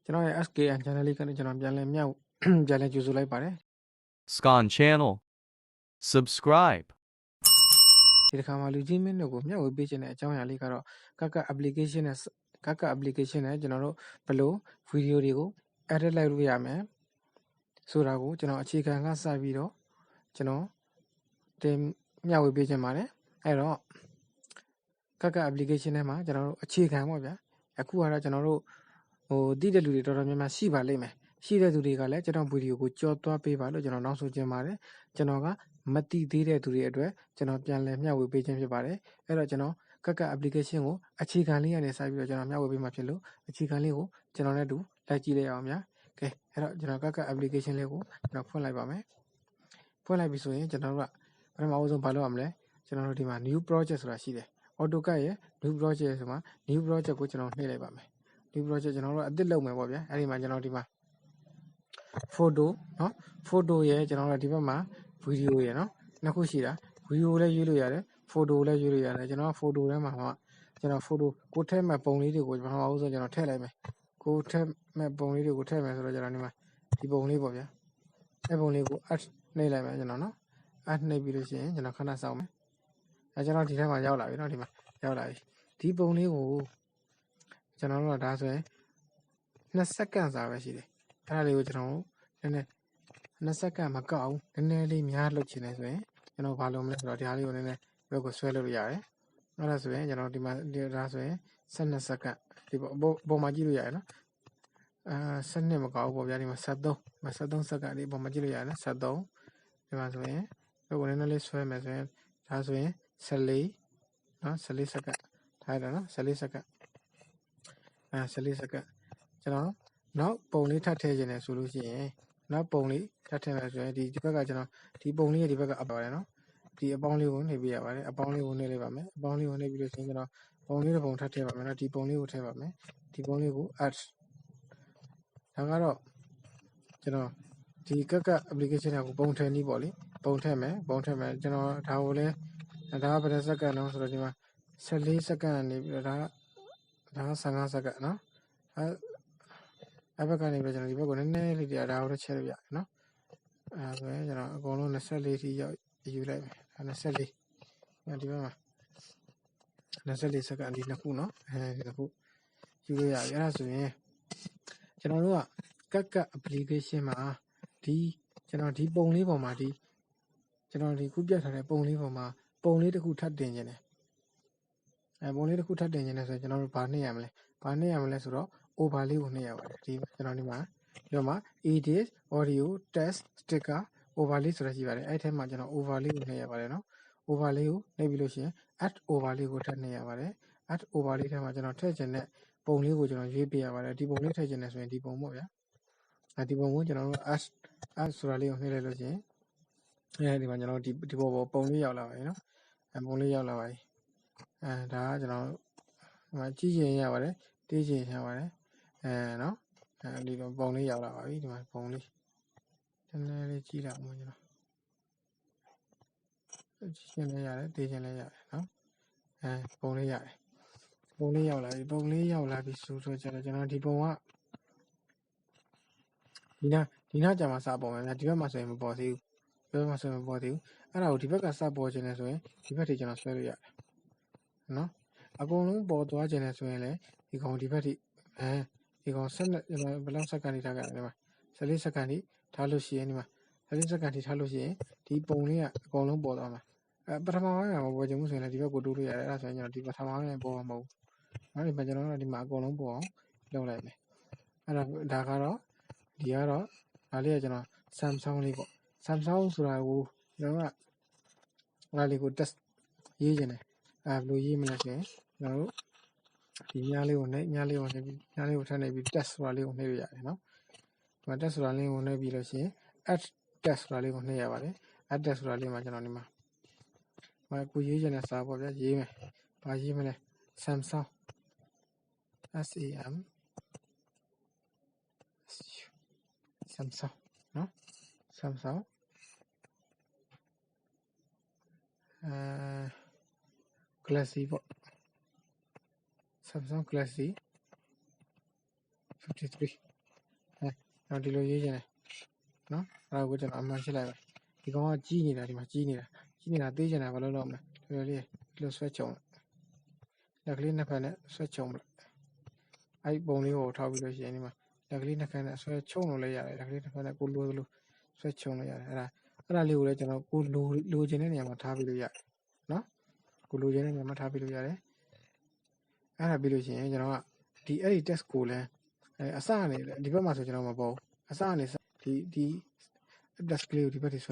ကျွန်တော်ရဲ့ SKN channel လေးကနေကျွန်တော်ပြန်လဲမြောက်ပြန်လဲကြိုဆိုလိုက်ပါတယ် Scan channel subscribe ဒီတစ်ခါမှာလူကြီးမင်းတို့ကိုမျှဝေပေးခြင်းတဲ့အကြောင်းအရာလေးကတော့ CapCut application နဲ့ CapCut application နဲ့ကျွန်တော်တို့ဘယ်လိုဗီဒီယိုတွေကို edit လိုက်လို့ရမယ်ဆိုတာကိုကျွန်တော်အခြေခံကစပြီးတော့ကျွန်တော်တင်မျှဝေပေးခြင်းပါတယ်အဲ့တော့ CapCut application ထဲမှာကျွန်တော်တို့အခြေခံပေါ့ဗျာအခုကတော့ကျွန်တော်တို့တည်တဲ့လူတွေတော်တော်များများရှိပါလိမ့်မယ်ရှိတဲ့သူတွေကလည်းကျွန်တော်ဗီဒီယိုကိုကြော်သွားပေးပါလို့ကျွန်တော်နောက်ဆိုချင်ပါတယ်ကျွန်တော်ကမတိသေးတဲ့သူတွေအတွက်ကျွန်တော်ပြန်လည်မျှဝေပေးခြင်းဖြစ်ပါတယ်အဲ့တော့ကျွန်တော် CapCut application ကိုအခြေခံလေးကနေစပြီးတော့ကျွန်တော်မျှဝေပေးမှာဖြစ်လို့အခြေခံလေးကိုကျွန်တော်နဲ့တူလိုက်ကြည့်လိုက်အောင်ဗျာကဲအဲ့တော့ကျွန်တော် CapCut application လေးကိုကျွန်တော်ဖွင့်လိုက်ပါမယ်ဖွင့်လိုက်ပြီဆိုရင်ကျွန်တော်တို့ကပထမအဆုံးဘာလုပ်ရမလဲကျွန်တော်တို့ဒီမှာ new project ဆိုတာရှိတယ် AutoCAD ရဲ့ new project ဆိုမှာ new project ကိုကျွန်တော်နှိပ်လိုက်ပါမယ် new project ကျွန်တော်တို့အသစ်လုပ်မယ်ပေါ့ဗျာအဲ့ဒီမှာကျွန်တော်ဒီမှာ photo เนาะ photo ရဲ့ကျွန်တော်တို့ဒီဘက်မှာ video ရဲ့เนาะနှစ်ခုရှိတာ video လည်းရွေးလို့ရတယ် photo လည်းရွေးလို့ရတယ်ကျွန်တော် photo ထဲမှာကျွန်တော် photo ကိုထည့်မဲ့ပုံလေးတွေကိုပထမဦးဆုံးကျွန်တော်ထည့်လိုက်မယ်ကိုထည့်မဲ့ပုံလေးတွေကိုထည့်မယ်ဆိုတော့ကျွန်တော်ဒီမှာဒီပုံလေးပေါ့ဗျာအဲ့ပုံလေးကို add နှိပ်လိုက်မယ်ကျွန်တော်เนาะ add နှိပ်ပြီးလို့ရှိရင်ကျွန်တော်ခဏစောင့်မယ်အဲကျွန်တော်ဒီထဲမှာရောက်လာပြီเนาะဒီမှာရောက်လာပြီဒီပုံလေးကိုကျွန်တော်တို့ကဒါဆိုရင်2စက္ကန့်စာပဲရှိတယ်အဲ့ဒါလေးကိုကျွန်တော်နည်းနည်း2စက္ကန့်မကောက်အောင်နည်းနည်းလေးများလုပ်ချင်တယ်ဆိုရင်ကျွန်တော်ဘာလုပ်မလဲဆိုတော့ဒီဟာလေးကိုနည်းနည်းဘက်ကိုဆွဲလို့ရတယ်အဲ့ဒါဆိုရင်ကျွန်တော်ဒီမှာဒါဆိုရင်12စက္ကန့်ဒီပေါ်မှာကြည့်လို့ရတယ်နော်12မကောက်ဘူးပေါ့ဗျာဒီမှာ73စက္ကန့်ဒီပေါ်မှာကြည့်လို့ရတယ်နော်73ဒီမှာဆိုရင်ဘက်ကိုနည်းနည်းလေးဆွဲမယ်ဆိုရင်ဒါဆိုရင်14နော်14စက္ကန့်ထားရတာနော်14စက္ကန့်14စက္ကန့်ကျွန်တော်နောက်ပုံလေးထပ်ထည့်ခြင်းနဲ့ဆိုလို့ရှိရင်နောက်ပုံလေးထပ်ထည့်မယ်ဆိုရင်ဒီဘက်ကကျွန်တော်ဒီပုံလေးရဲ့ဒီဘက်ကအပ်ပါတယ်နော်ဒီအပေါင်းလေးကိုနှိပ်ပေးရပါတယ်အပေါင်းလေးကိုနှိပ်လိုက်ပါမယ်အပေါင်းလေးကိုနှိပ်ပြီးလို့ရှိရင်ကျွန်တော်ပုံလေးတစ်ပုံထပ်ထည့်ပါမယ်နော်ဒီပုံလေးကိုထည့်ပါမယ်ဒီပုံလေးကို add ဒါကတော့ကျွန်တော်ဒီCapCut application ကိုပုံထည့်နည်းပေါ့လေပုံထည့်မယ်ကျွန်တော်ဒါကိုလည်းဒါကဘယ်နှစက္ကန့်နော်ဆိုတော့ဒီမှာ14စက္ကန့်နေပြီးတော့ဒါ15စက္ကန့်နော်အဲ့ဘက်ကနေပြီးကျွန်တော်ဒီဘက်ကိုနည်းနည်းလေးဒါကိုတော့ချက်လို့ရတယ်နော်အဲ့ဆိုရင်ကျွန်တော်အကုန်လုံး24ထိရောက်ယူလိုက်မယ်24ဒီဘက်မှာ24စက္ကန့်ဒီနှစ်ခုနော်ဒီနှစ်ခုယူလို့ရတယ်အဲ့ဒါဆိုရင်ကျွန်တော်တို့ကCapCut application မှာဒီကျွန်တော်ဒီပုံလေးပေါ်မှာဒီကျွန်တော်ဒီခုပြထားတဲ့ပုံလေးပေါ်မှာပုံလေးတစ်ခုထပ်တင်ခြင်းတယ်ပုံလေးတစ်ခုထပ်တင်ခြင်းတယ်ဆိုရင်ကျွန်တော်တို့ဘာနှိပ်ရမလဲဆိုတော့ over လေးကိုနှိပ်ရပါတယ်ဒီကျွန်တော်ဒီမှာ edit audio text sticker over လေးဆိုတာရှိပါတယ်အဲ့ထဲမှာကျွန်တော် over လေးကိုနှိပ်ရပါတယ်နော် over လေးကိုနှိပ်ပြီးလို့ရှိရင် add over လေးကိုထပ်နှိပ်ရပါတယ် add over လေးထဲမှာကျွန်တော်ထည့်ခြင်းတဲ့ပုံလေးကိုကျွန်တော်ရွေးပေးရပါတယ်ဒီပုံလေးထည့်ခြင်းတယ်ဆိုရင်ဒီပုံပေါ့ဗျာဒီပုံကိုကျွန်တော်တို့ add ဆိုတာလေးကိုနှိပ်လိုက်လို့ရှိရင်အဲဒီမှာကျွန်တော်ဒီပေါ်ပုံလေးရောက်လာပါပြီနော်ပုံလေးရောက်လာပါပြီဒါကကျွန်တော်ဒီမှာကြည့်ရင်ရပါတယ်တေးချင်ရပါတယ်နော်ဒီလိုပုံလေးရောက်လာပါပြီဒီမှာပုံလေးနည်းနည်းလေးကြည့်လိုက်အောင်ကျွန်တော်ကြည့်ရင်လည်းရတယ်တေးချင်လည်းရတယ်နော်ပုံလေးရတယ်ပုံလေးရောက်လာပြီဆိုတော့ကျွန်တော်ဒီပုံကဒီနာကြာမှာစပေါ်မယ်ဗျာဒီဘက်မှာဆိုရင်မပေါ်သေးဘူးအဲ့ဒါကိုဒီဘက်ကစပေါ်ခြင်းလဲဆိုရင်ဒီဘက်ထိကျွန်တော်ဆွဲလို့ရတယ်နော်အကုန်လုံးပေါ်သွားခြင်းလဲဆိုရင်လည်းဒီကောင်ဒီဘက်ထိဒီကောင်12ဘယ်လောက်စက္ကန့်ထိထားကြလဲဒီမှာ14စက္ကန့်ထိထားလို့ရှိရင်ဒီမှာ14စက္ကန့်ထိထားလို့ရှိရင်ဒီပုံလေးကအကုန်လုံးပေါ်သွားမှာပထမပိုင်းမှာမပေါ်ချင်ဘူးဆိုရင်လည်းဒီဘက်ကိုတိုးလို့ရတယ်အဲ့ဒါဆိုရင်ကျွန်တော်ဒီပထမပိုင်းပေါ်မှာမဟုတ်ဘူးနော်ဒီမှာကျွန်တော်တို့ဒီမှာအကုန်လုံးပေါ်အောင်လုပ်လိုက်မယ်အဲ့ဒါကတော့ဒါလေးကကျွန်တော် Samsung လေးပေါ့ Samsung ဆိုတာကိုကျွန်တော်ကအဲ့လေးကို test ရေးခြင်းတယ်ဘယ်လိုရေးမလဲဆိုရင်ကျွန်တော်တို့ဒီညာလေးကိုထပ်နေပြီး test ဆိုတာလေးကိုနှိပ်ရရတယ်နော်ဒီမှာ test ဆိုတာလေးကိုနှိပ်ပြီးလို့ရှိရင် add test ဆိုတာလေးကိုနှိပ်ရပါတယ် add test ဆိုတာလေးမှာကျွန်တော်ဒီမှာကိုရေးခြင်းနဲ့စာပေါ့ဗျာရေးမယ်ဘာရေးမလဲ Samsung Samsung နော် Samsung Galaxy ပေါ့ Samsung Galaxy 53 Now the location, no? I would a man shall have. You go on genie that my genie. Genie at the general alone. Really, close switch on. The clean up and switch on. I bony or top with the animal. The clean up and switch on layer. The clean up and a good little switch on layer. And I live legend of good losing any amount of yard. No? Good losing any amount of yard. And I believe in, the early test school. A son, the Burma social about. A son is the clear the British.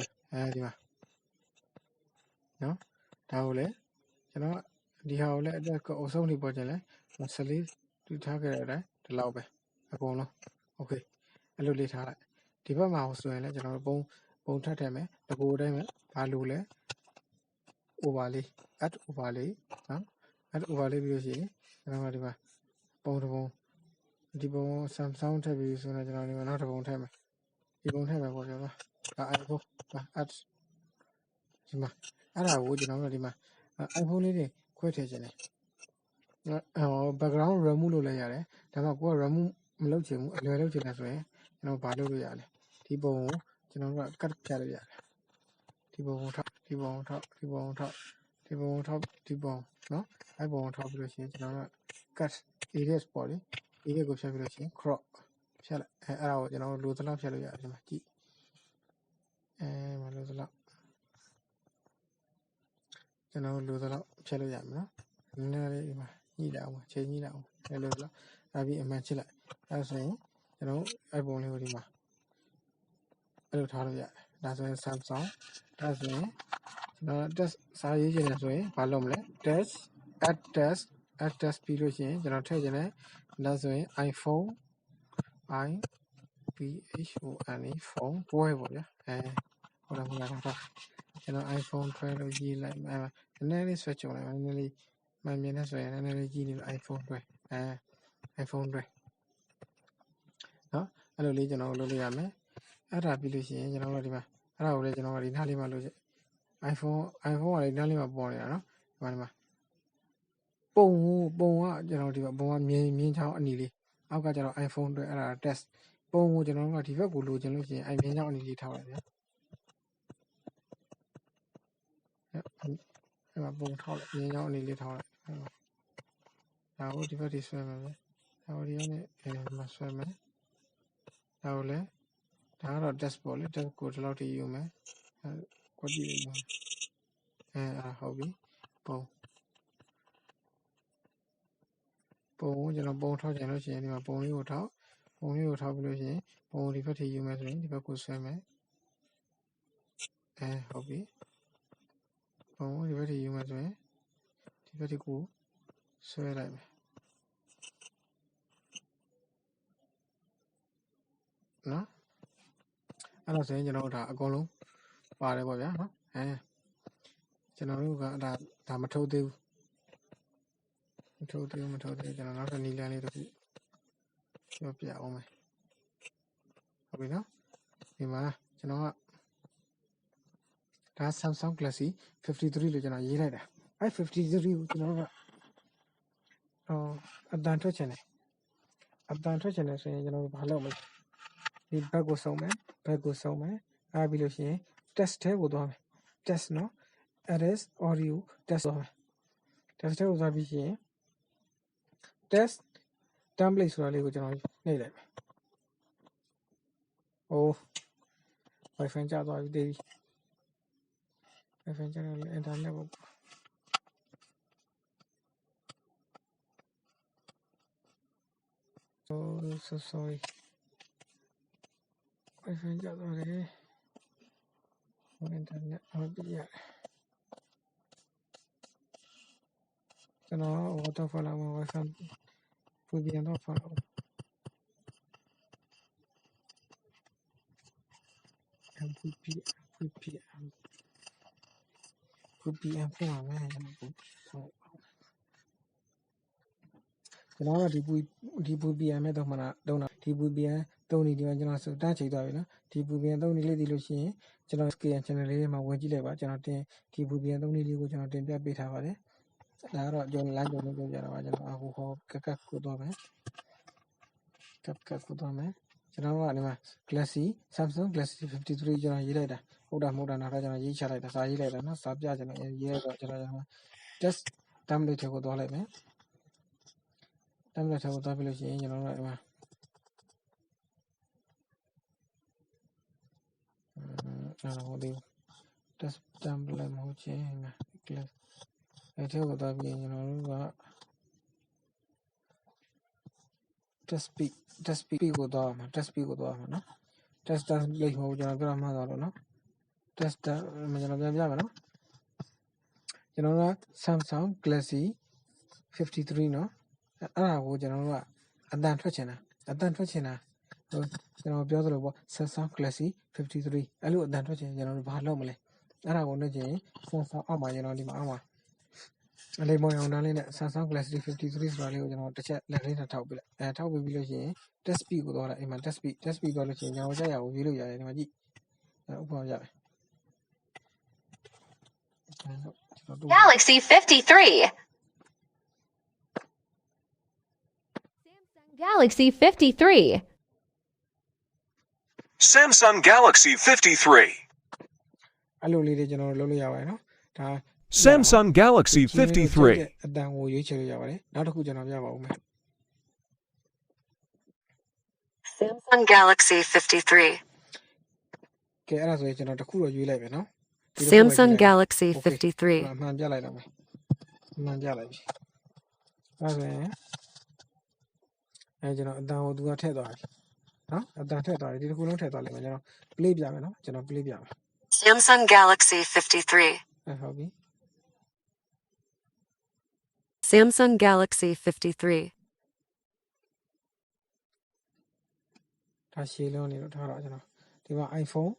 No? Taule, the howler, the also only bottle, Masali, to target the laube. Apollo. Okay. A little later. The Burma house to a bone tatame, the Bodame, Palule, Ovali, at Ovali, at Ovali, Busi, and bone. The bone, some sound have used when I don't even not a bone time. You won't have a whatever. I go at Jima. And I would, Rima. I've only quite a background Ramulo Layare, Tamako Ramu Melochim, Melochim as well, Balo Yale. Tibo, cut carrier. Tibo top, Tibo top, Tibo top, Tibo top, Tibo. No, I won't top the cut. It is body. It goes everything. Crop. Shall I, lose the love shall we lose the love. Lose the love shall we no? Need out, change out. Hello, I be a match like that's saying, I won't leave him. I don't have yet. That's when Samsung. That's when, just say, way, Palomle, test, period change, that's when iPhone, phone, whatever, iPhone 12 like, and then it's switch on, and my minutes, and then iPhone 12, iPhone 12. No, I don't leave Loliame. I have illusion, I already Nalima lose iPhone, I Nalima born, Manama. Bone, mean how nearly. I've got your iPhone to test. Bone, if you go lose, I mean, only the tower. I'm a bone tower, only the tower. Now, what if it is swimming? How do you must swim? Now, Tara test ball, just go to lot of you, man. What do you hobby? Bone. Bone talk generation, bone you talk. Only you talk illusion. Bone refer to you, man. If I could swim, hobby. Bone refer to you, man. If I could swim like no? I don't say, that a golem. Whatever, yeah, that I told you. I told you, not a nearly to your pia on me. Hobby, no? That's Samsung Classy 53 Legend. You read I 53, advantage channel. Advantage channel, hello, me. The bag was so man. I believe she test would have test no. Arrest or you test over. Test was a be test templates for a little needed. Oh, my friend, I was daily. My friend, and I never. So sorry. My friend, I was there. Internet, yeah. Water for our wife would be enough for would be and for a man. Di would be a medomana, donor. He would be a Tony Diana so Dachi Davina. He would be a Tony Lady Lucy, Janoski and Chanelli, my Wajileva, Janate. He would be a Tony Ligo Janate Beta. Lara John Lago Jana, who CapCut CapCut ကျွန်တော်တို့ကဒီမှာ Galaxy Samsung Galaxy 53ကျွန်တော်ရေးလိုက်တာဟုတ်တာမဟုတ်တာနောက်တော့ကျွန်တော်ရေးချလိုက်တာစာရေးလိုက်တာနော်စာပြကျွန်တော်ရေးလိုက်တော့ကျွန်တော် test template ကိုသွားလိုက်မယ် template ကိုသွားပြီးလို့ရှိရင်ကျွန်တော်တို့ကဒီမှာဟိုဒီ test template မဟုတ်ချင်းမှာ class အဲ့ဒီကိုသွားပြီးကျွန်တော်တို့က test speed ကိုသွားမှာ test speed ကိုသွားမှာနော် test template မဟုတ်ကျွန်တော်ပြောမှသွားတော့နော် test ကျွန်တော်ပြန်ပြမယ်နော်ကျွန်တော်တို့က Samsung Galaxy 53နော်အဲ့ဒါကိုကျွန်တော်တို့ကအတန်ထွက်ချင်တာကျွန်တော်ပြောသလိုပေါ့ Samsung Galaxy 53အဲ့လိုအတန်ထွက်ချင်ကျွန်တော်တို့ဘာလုပ်မလဲအဲ့ဒါကိုနှိပ်ချင် Samsung အောက်မှာကျွန်တော်ဒီမှာအောက်မှာအလေးမောင်အောင်တန်းလေးနဲ့ Samsung Galaxy 53ဆိုတာလေးကိုကျွန်တော်တစ်ချက်လက်လေးနဲ့ထောက်ပြလိုက်ထောက်ပြီးလို့ရှိရင် test speed ကိုသွားလိုက်အိမ်မှာ test speed သွားလို့ရှိရင်ကျွန်တော်ကြာရကိုရွေးလို့ရတယ်ဒီမှာကြည့်ဥပမာရတယ် Galaxy 53. Galaxy 53. Samsung Galaxy 53. အဲ့လိုလေးတွေကျွန်တော်တို့လုပ်လို့ရပါတယ်နော်ဒါ Samsung Galaxy 53. အတန်ကိုရွေးချယ်လို့ရပါတယ်နောက်တစ်ခုကျွန်တော်ပြပါဦးမယ် Samsung Galaxy 53. ကဲအဲ့ဒါဆိုရင်ကျွန်တော်တစ်ခုတော့ရွေးလိုက်မယ်နော် Samsung Galaxy 53. အမှန်ပြလိုက်တော့မယ်အမှန်ပြလိုက်ပြီအဲ့ဒါဆိုရင်ကျွန်တော်အတန်ကိုသူကထည့်သွားပြီနော်အတန်ထည့်သွားပြီဒီတစ်ခုလုံးထည့်သွားလိုက်မယ်ကျွန်တော် play ပြမယ်နော်ကျွန်တော် play ပြမယ် Samsung Galaxy 53. ဟုတ်ပြီ Samsung Galaxy 53. ဒါရှည်လုံးနေတော့ထားတော့ကျွန်တော်ဒီမှာ iPhone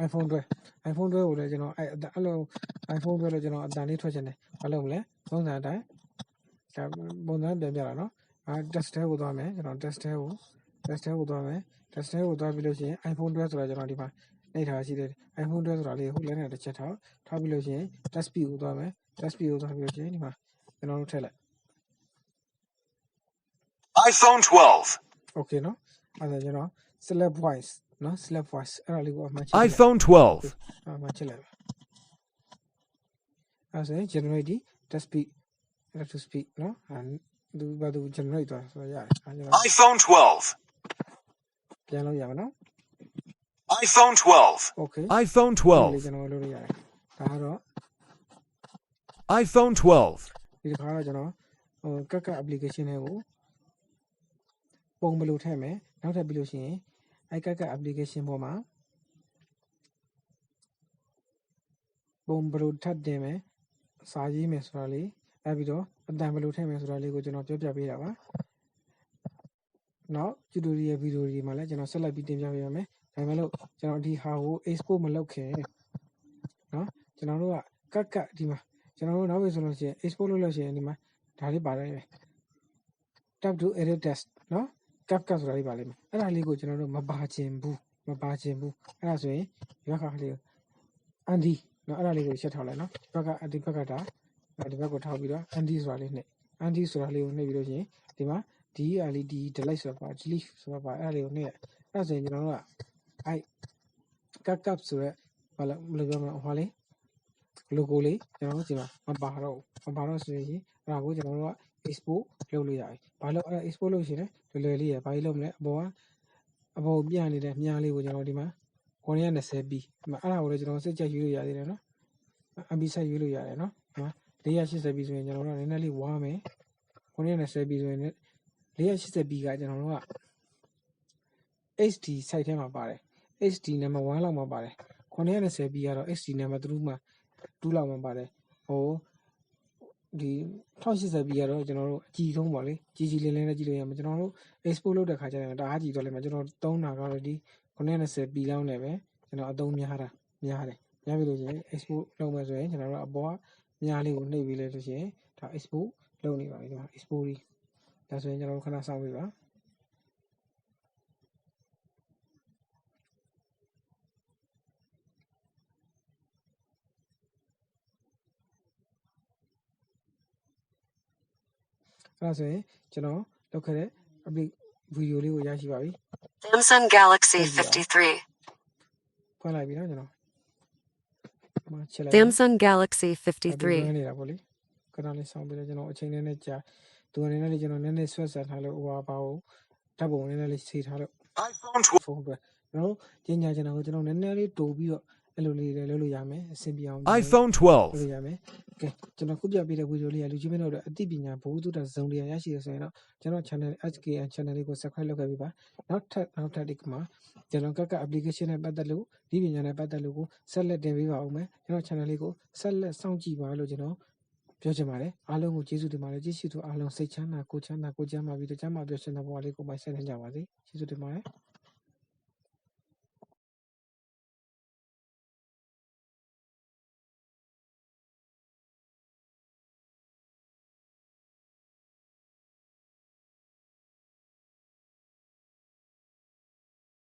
12ကိုလည်းကျွန်တော်အဲ့လို iPhone 12လို့ကျွန်တော်အတန်လေးထွက်ချင်တယ်မလုပ်မလဲပုံစံအတိုင်းဒါပုံစံပြန်ပြတာနော်test ကိုသွားမယ်ကျွန်တော် test ကိုသွားမယ် test ကိုသွားပြီးလို့ရှိရင် iPhone 12ဆိုတာကျွန်တော်ဒီမှာနှိပ်ထားရှိတယ် iPhone 12ဆိုတာလေးဟိုလည်းနဲ့တစ်ချက်ထားပြီးလို့ရှိရင် test speed ကိုသွားမယ် test speed ကိုသွားပြီးလို့ရှိရင်ဒီမှာကျွန်တော်တို့ထည့်လိုက် iPhone 12. okay နော်အဲ့ဒါကျွန်တော် select voice နော် select voice အဲ့ဒါလေးကိုအမှန်ချစ် iPhone 12. အမှန်ချစ်လိုက်အဲ့ဒါ generate test speed to speed နော်သူဘာသူ generate သွားဆိုရတယ်အဲ့ကျွန်တော် iPhone 12. ပြန်လို့ရမှာနော် iPhone 12. okay iPhone 12. ကျွန်တော်လုပ်လို့ရတယ်ဒါကတော့ iPhone 12. ဒီတစ်ခါတော့ကျွန်တော်CapCut application တွေကိုပုံဘယ်လိုထည့်မယ်နောက်ထပ်ပြီးလို့ရှိရင်CapCut application ပေါ်မှာပုံဘယ်လိုထပ်တင်မယ်စာရေးမယ်ဆိုတာလေးအဲ့ပြီးတော့အတန်ဘယ်လိုထည့်မယ်ဆိုတာလေးကိုကျွန်တော်ပြောပြပေးတာပါနောက် tutorial video တွေမှာလည်းကျွန်တော်ဆက်လက်ပြီးတင်ပြပေးပါမယ်ဒါပေမဲ့လို့ကျွန်တော်ဒီဟာကို export မလုပ်ခင်နော်ကျွန်တော်တို့ကCapCutဒီမှာကျွန်တော်တို့နောက်ပြီးဆိုလို့ရှိရင် export လုပ်လို့ရှိရင်ဒီမှာဒါလေးပါတယ် tap to edit text နော် CapCut ဆိုတာလေးပါလိမ့်မယ်အဲ့ဒါလေးကိုကျွန်တော်တို့မပါချင်ဘူးအဲ့ဒါဆိုရင်ဒီဘက်ကလေး anti နော်အဲ့ဒါလေးကိုရှင်းထားလိုက်နော်ဒီဘက်ကဒါဒီဘက်ကိုထောက်ပြီးတော့ anti ဆိုတာလေးနှိပ် anti ဆိုတာလေးကိုနှိပ်ပြီးလို့ရှိရင်ဒီမှာဒီအားလေးဒီ delete ဆိုတာပါ delete ဆိုတာပါအဲ့ဒါလေးကိုနှိပ်အဲ့ဒါဆိုရင်ကျွန်တော်တို့ကအဲ့ CapCut ဆိုရဲဘာလို့ပြောမလဲဟောလေး logo လေးကျွန်တော်တို့ဒီမှာမပါတော့ဆိုရင်အဲ့ဒါကိုကျွန်တော်တို့က export လုပ်လို့ရတယ်ဘာလို့အဲ့ export လုပ်ရှင်လဲလွယ်လေးရဘာကြီးလုပ်မလဲအပေါ်ပြနေတဲ့မြားလေးကိုကျွန်တော်ဒီမှာ920p ဒီမှာအဲ့ဒါကိုလည်းကျွန်တော်စစ်ချက်ယူလို့ရသေးတယ်နော် MB ဆက်ယူလို့ရတယ်နော်ဒီမှာ 480p ဆိုရင်ကျွန်တော်တို့နည်းနည်းလေးဝါမယ် 920p ဆိုရင် 480p ကကျွန်တော်တို့က HD site ထဲမှာပါတယ် HD number 1လောက်မှာပါတယ် 920p ကတော့ HD number 3မှာ2လောက်မှာပါတယ်ဟိုဒီ 1080p ကတော့ကျွန်တော်တို့အကြီးဆုံးပါလေကြီးလင်းနဲ့ကြည့်လို့ရမှာကျွန်တော်တို့ export လုပ်တဲ့ခါကျရင်တအားကြီးသွားလိမ့်မယ်ကျွန်တော်သုံးတာကတော့ဒီ 920p လောက်နဲ့ပဲကျွန်တော်အသုံးများတယ်ပြီလို့ရှိရင် export လုပ်မယ်ဆိုရင်ကျွန်တော်တို့အပေါ်ကမြားလေးကိုနှိပ်ပြီးလဲလို့ရှိရင်ဒါ export လုပ်နေပါပြီဒီမှာ export ကြီးဒါဆိုရင်ကျွန်တော်တို့ခဏစောင့်ပြီးပါအဲ့ဒါဆိုရင်ကျွန်တော်လုပ်ခဲ့တဲ့ ဗီဒီယိုလေးကိုရရှိပါပြီ Samsung Galaxy 53. ဖွင့်လိုက်ပြီနော်ကျွန်တော်မချက်လိုက် Samsung Galaxy 53 53. နေတာပေါ့လေခဏလေးဆောင်ပြီးတော့ကျွန်တော်အချိန်နဲ့ကြာသူအနေနဲ့ကျွန်တော်နည်းနည်းဆွဲဆက်ထားလို့ဟိုပါကိုဓာတ်ပုံနည်းနည်းလေးချိန်ထားလို့ iPhone 12. ဖုန်းပဲကျွန်တော်ကျင်းညာကျွန်တော်နည်းနည်းလေးတိုးပြီးတော့အဲ့လိုလေးလုပ်လို့ရမယ်အဆင်ပြေအောင် iPhone လုပ် 12. လို့ရမယ်ကဲကျွန်တော်ခုပြပေးတဲ့ဗီဒီယိုလေးကလူကြီးမင်းတို့အသိပညာဘဝတုဒ္ဒဇုံတရားရရှိရဆိုရင်တော့ကျွန်တော် channel SKN channel လေးကို subscribe လုပ်ခဲ့ပြီးပါနောက်ထပ်ဒီကမှာကျွန်တော်က application နဲ့ပတ်သက်လို့ဒီပညာနဲ့ပတ်သက်လို့ကိုဆက်လက်တင်ပေးပါဦးမယ်ကျွန်တော် channel လေးကိုဆက်လက်စောင့်ကြည့်ပါလို့ကျွန်တော်ပြောချင်ပါတယ်အားလုံးကိုကျေးဇူးတင်ပါတယ်ကြည့်ရှုသူအားလုံးစိတ်ချမ်းသာကိုချမ်းသာကိုကြမ်းပါပြီးတော့ကျမ်းမာပြောရှင်တဲ့ဘဝလေးကိုပိုင်ဆိုင်နိုင်ကြပါစေကျေးဇူးတင်ပါတယ်